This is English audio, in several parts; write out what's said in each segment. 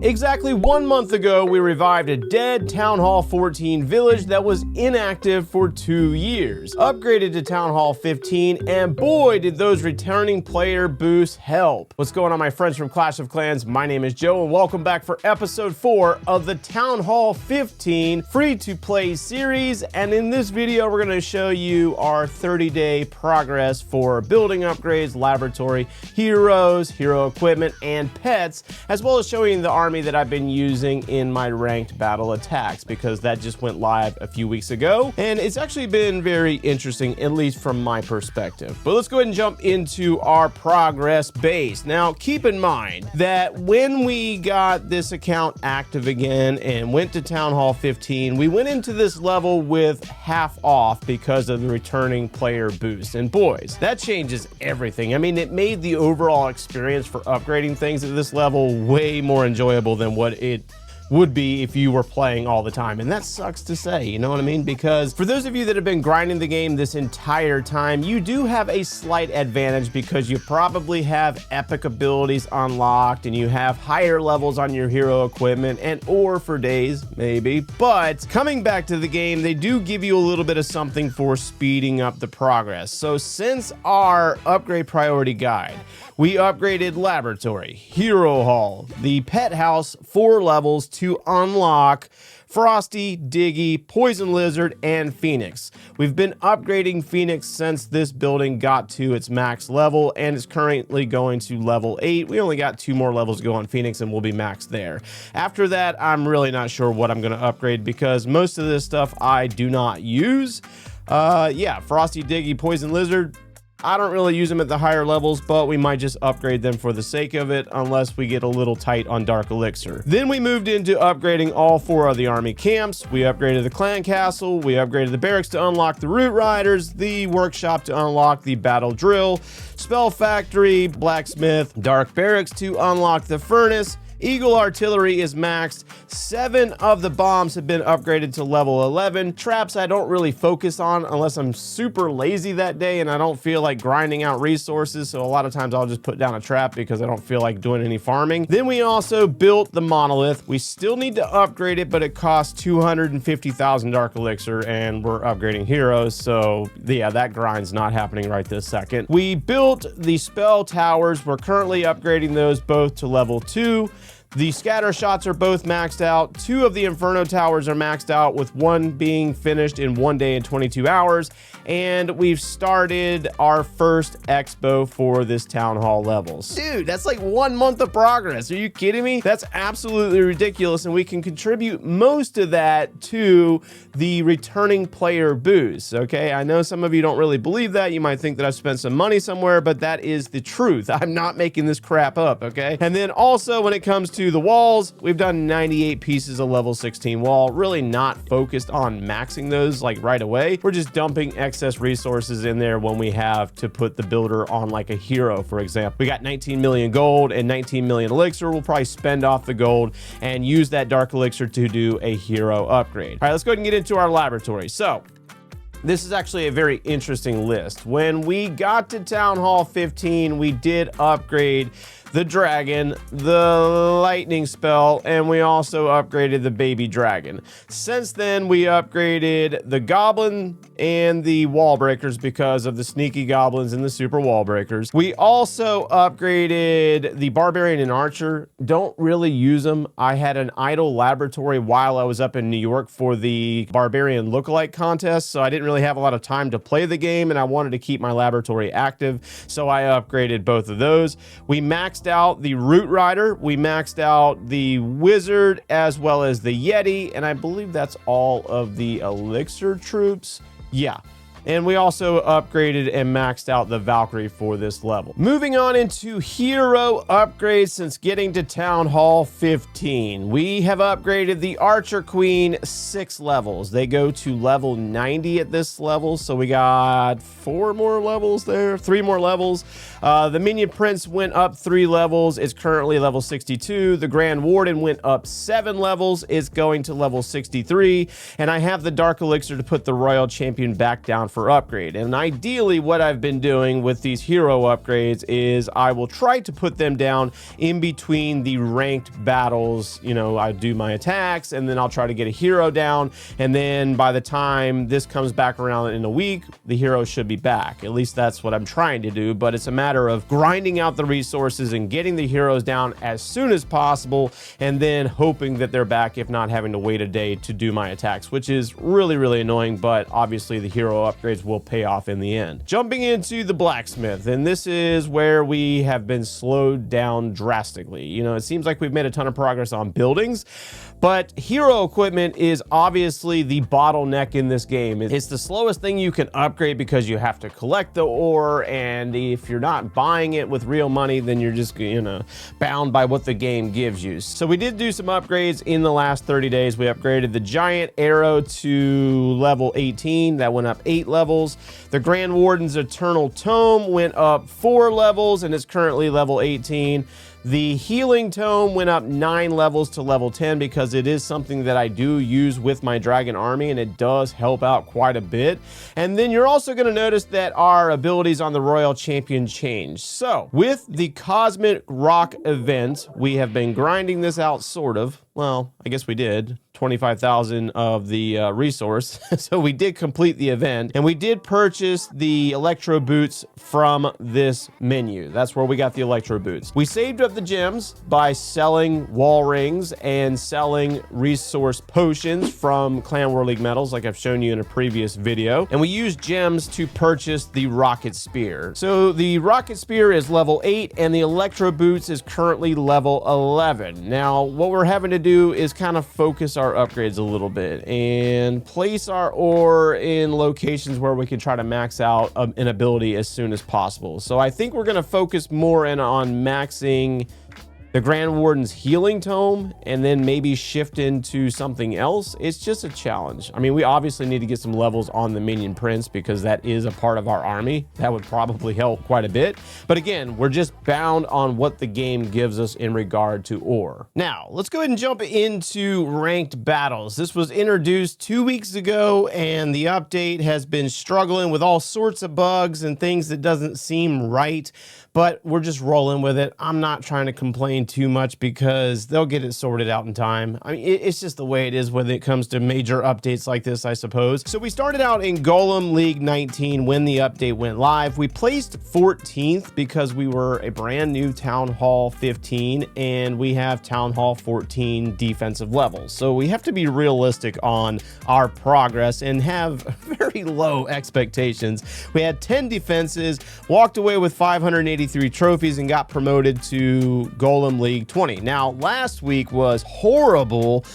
Exactly 1 month ago, we revived a dead Town Hall 14 village that was inactive for 2 years, upgraded to Town Hall 15, and boy did those returning player boosts help. What's going on, my friends from Clash of Clans? My name is Joe and welcome back for episode 4 of the Town Hall 15 free-to-play series, and in this video we're going to show you our 30-day progress for building upgrades, laboratory, heroes, hero equipment, and pets, as well as showing the army that I've been using in my ranked battle attacks, because that just went live a few weeks ago and it's actually been very interesting, at least from my perspective. But let's go ahead and jump into our progress base. Now keep in mind that when we got this account active again and went to Town Hall 15, we went into this level with half off because of the returning player boost, and boys, that changes everything. I mean, it made the overall experience for upgrading things at this level way more enjoyable than what it would be if you were playing all the time. And that sucks to say, you know what I mean? Because for those of you that have been grinding the game this entire time, you do have a slight advantage because you probably have epic abilities unlocked and you have higher levels on your hero equipment and or for days, maybe. But coming back to the game, they do give you a little bit of something for speeding up the progress. So since our upgrade priority guide, we upgraded Laboratory, Hero Hall, the Pet House 4 levels to unlock Frosty, Diggy, Poison Lizard, and Phoenix. We've been upgrading Phoenix since this building got to its max level, and it's currently going to level 8. We only got 2 more levels to go on Phoenix, and we'll be maxed there. After that, I'm really not sure what I'm going to upgrade because most of this stuff I do not use. Yeah, Frosty, Diggy, Poison Lizard, I don't really use them at the higher levels, but we might just upgrade them for the sake of it unless we get a little tight on Dark Elixir. Then we moved into upgrading all 4 of the army camps. We upgraded the clan castle, we upgraded the barracks to unlock the root riders, the workshop to unlock the battle drill, spell factory, blacksmith, dark barracks to unlock the furnace. Eagle artillery is maxed. 7 of the bombs have been upgraded to level 11. Traps I don't really focus on unless I'm super lazy that day and I don't feel like grinding out resources. So a lot of times I'll just put down a trap because I don't feel like doing any farming. Then we also built the monolith. We still need to upgrade it, but it costs 250,000 dark elixir and we're upgrading heroes. So yeah, that grind's not happening right this second. We built the spell towers. We're currently upgrading those both to level 2. The scatter shots are both maxed out. 2 of the Inferno towers are maxed out, with 1 being finished in 1 day and 22 hours. And we've started our first expo for this town hall levels. Dude, that's like 1 month of progress. Are you kidding me? That's absolutely ridiculous. And we can contribute most of that to the returning player boost. Okay, I know some of you don't really believe that. You might think that I've spent some money somewhere, but that is the truth. I'm not making this crap up. Okay, and then also when it comes to the walls, we've done 98 pieces of level 16 wall, really not focused on maxing those like right away. We're just dumping excess resources in there when we have to put the builder on like a hero, for example. We got 19 million gold and 19 million elixir. We'll probably spend off the gold and use that dark elixir to do a hero upgrade. All right, let's go ahead and get into our laboratory. So this is actually a very interesting list. When we got to Town Hall 15, we did upgrade the dragon, the lightning spell, and we also upgraded the baby dragon. Since then, we upgraded the goblin and the wall breakers because of the sneaky goblins and the super wall breakers. We also upgraded the barbarian and archer. Don't really use them. I had an idle laboratory while I was up in New York for the barbarian lookalike contest, so I didn't really have a lot of time to play the game, and I wanted to keep my laboratory active, so I upgraded both of those. We maxed out the root rider, we maxed out the wizard, as well as the yeti, and I believe that's all of the elixir troops. Yeah. And we also upgraded and maxed out the Valkyrie for this level. Moving on into hero upgrades since getting to Town Hall 15. We have upgraded the Archer Queen 6 levels. They go to level 90 at this level, so we got 4 more levels there, 3 more levels. The Minion Prince went up 3 levels. It's currently level 62. The Grand Warden went up 7 levels. It's going to level 63. And I have the Dark Elixir to put the Royal Champion back down down for upgrade. And ideally, what I've been doing with these hero upgrades is I will try to put them down in between the ranked battles. You know, I do my attacks and then I'll try to get a hero down. And then by the time this comes back around in a week, the hero should be back. At least that's what I'm trying to do. But it's a matter of grinding out the resources and getting the heroes down as soon as possible, and then hoping that they're back, if not having to wait a day to do my attacks, which is really, really annoying. But obviously the hero upgrades will pay off in the end. Jumping into the blacksmith, and this is where we have been slowed down drastically. You know, it seems like we've made a ton of progress on buildings, but hero equipment is obviously the bottleneck in this game. It's the slowest thing you can upgrade because you have to collect the ore, and if you're not buying it with real money, then you're just, you know, bound by what the game gives you. So we did do some upgrades in the last 30 days. We upgraded the giant arrow to level 18. That went up 8 levels. The Grand Warden's Eternal Tome went up 4 levels and is currently level 18. The healing tome went up 9 levels to level 10 because it is something that I do use with my dragon army, and it does help out quite a bit. And then you're also going to notice that our abilities on the Royal Champion changed. So with the Cosmic Rock event, we have been grinding this out, sort of. Well, I guess we did. 25,000 of the resource. So we did complete the event, and we did purchase the electro boots from this menu. That's where we got the electro boots. We saved up the gems by selling wall rings and selling resource potions from Clan War League medals, like I've shown you in a previous video. And we used gems to purchase the rocket spear. So the rocket spear is level 8 and the electro boots is currently level 11. Now, what we're having to do is kind of focus our upgrades a little bit and place our ore in locations where we can try to max out an ability as soon as possible. So I think we're going to focus more in on maxing the Grand Warden's healing tome and then maybe shift into something else. It's just a challenge. I mean, we obviously need to get some levels on the minion prince because that is a part of our army. That would probably help quite a bit. But again, we're just bound on what the game gives us in regard to ore. Now, let's go ahead and jump into ranked battles. This was introduced 2 weeks ago, and the update has been struggling with all sorts of bugs and things that doesn't seem right, but we're just rolling with it. I'm not trying to complain too much because they'll get it sorted out in time. I mean, it's just the way it is when it comes to major updates like this, I suppose. So we started out in Golem League 19 when the update went live. We placed 14th because we were a brand new Town Hall 15 and we have Town Hall 14 defensive levels. So we have to be realistic on our progress and have very low expectations. We had 10 defenses, walked away with 583 trophies, and got promoted to Golem League 20. Now, last week was horrible.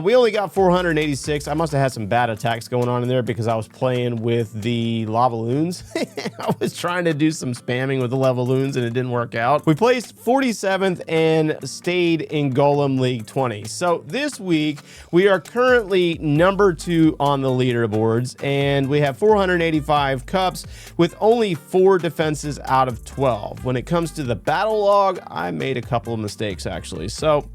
We only got 486. I must have had some bad attacks going on in there because I was playing with the Lavaloons. I was trying to do some spamming with the Lavaloons and it didn't work out. We placed 47th and stayed in Golem League 20. So this week, we are currently number 2 on the leaderboards, and we have 485 cups with only 4 defenses out of 12. When it comes to the battle log, I made a couple of mistakes actually. So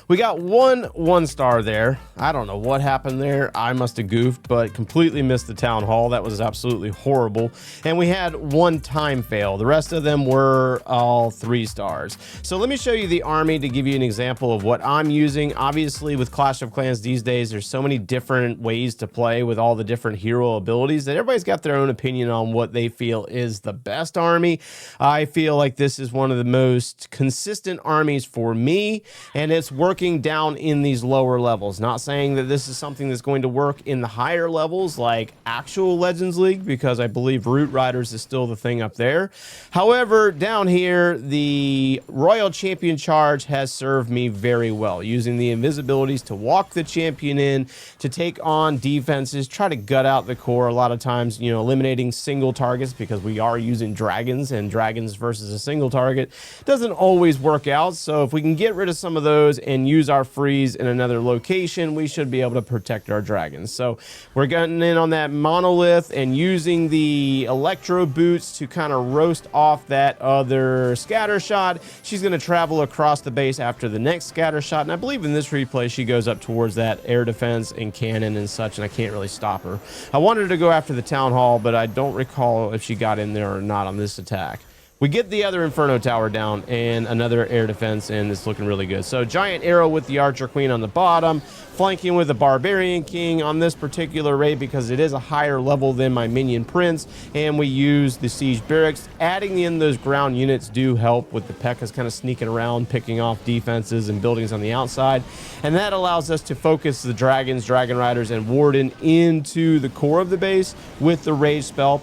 we got one star there. I don't know what happened there. I must have goofed, but completely missed the town hall. That was absolutely horrible. And we had 1 time fail. The rest of them were all 3 stars. So let me show you the army to give you an example of what I'm using. Obviously, with Clash of Clans these days, there's so many different ways to play with all the different hero abilities that everybody's got their own opinion on what they feel is the best army. I feel like this is one of the most consistent armies for me, and it's working down in these lower levels. Not saying that this is something that's going to work in the higher levels like actual Legends League, because I believe Root Riders is still the thing up there. However, down here, the Royal Champion charge has served me very well, using the invisibilities to walk the champion in, to take on defenses, try to gut out the core. A lot of times, you know, eliminating single targets because we are using dragons, and dragons versus a single target doesn't always work out. So if we can get rid of some of those and use our freeze in another location, we should be able to protect our dragons. So we're getting in on that monolith and using the electro boots to kind of roast off that other scatter shot. She's going to travel across the base after the next scatter shot, and I believe in this replay she goes up towards that air defense and cannon and such, and I can't really stop her. I wanted her to go after the town hall, but I don't recall if she got in there or not on this attack. We get the other Inferno Tower down and another air defense, and it's looking really good. So Giant Arrow with the Archer Queen on the bottom, flanking with the Barbarian King on this particular raid because it is a higher level than my Minion Prince, and we use the Siege Barracks. Adding in those ground units do help with the P.E.K.K.A.s kind of sneaking around, picking off defenses and buildings on the outside, and that allows us to focus the Dragons, Dragon Riders, and Warden into the core of the base with the Rage spell.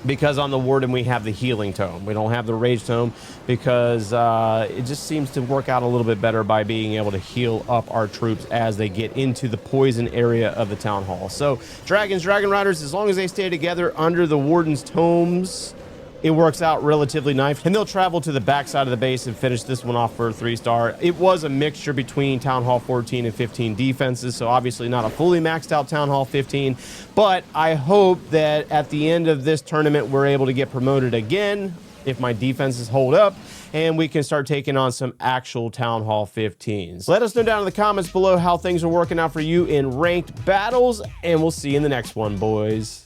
Because on the Warden we have the Healing Tome. We don't have the Rage Tome because it just seems to work out a little bit better by being able to heal up our troops as they get into the poison area of the Town Hall. So Dragons, Dragon Riders, as long as they stay together under the Warden's Tomes, it works out relatively nice, and they'll travel to the back side of the base and finish this one off for a 3-star. It was a mixture between Town Hall 14 and 15 defenses, so obviously not a fully maxed out Town Hall 15, but I hope that at the end of this tournament we're able to get promoted again if my defenses hold up, and we can start taking on some actual Town Hall 15s. Let us know down in the comments below how things are working out for you in ranked battles, and we'll see you in the next one, boys.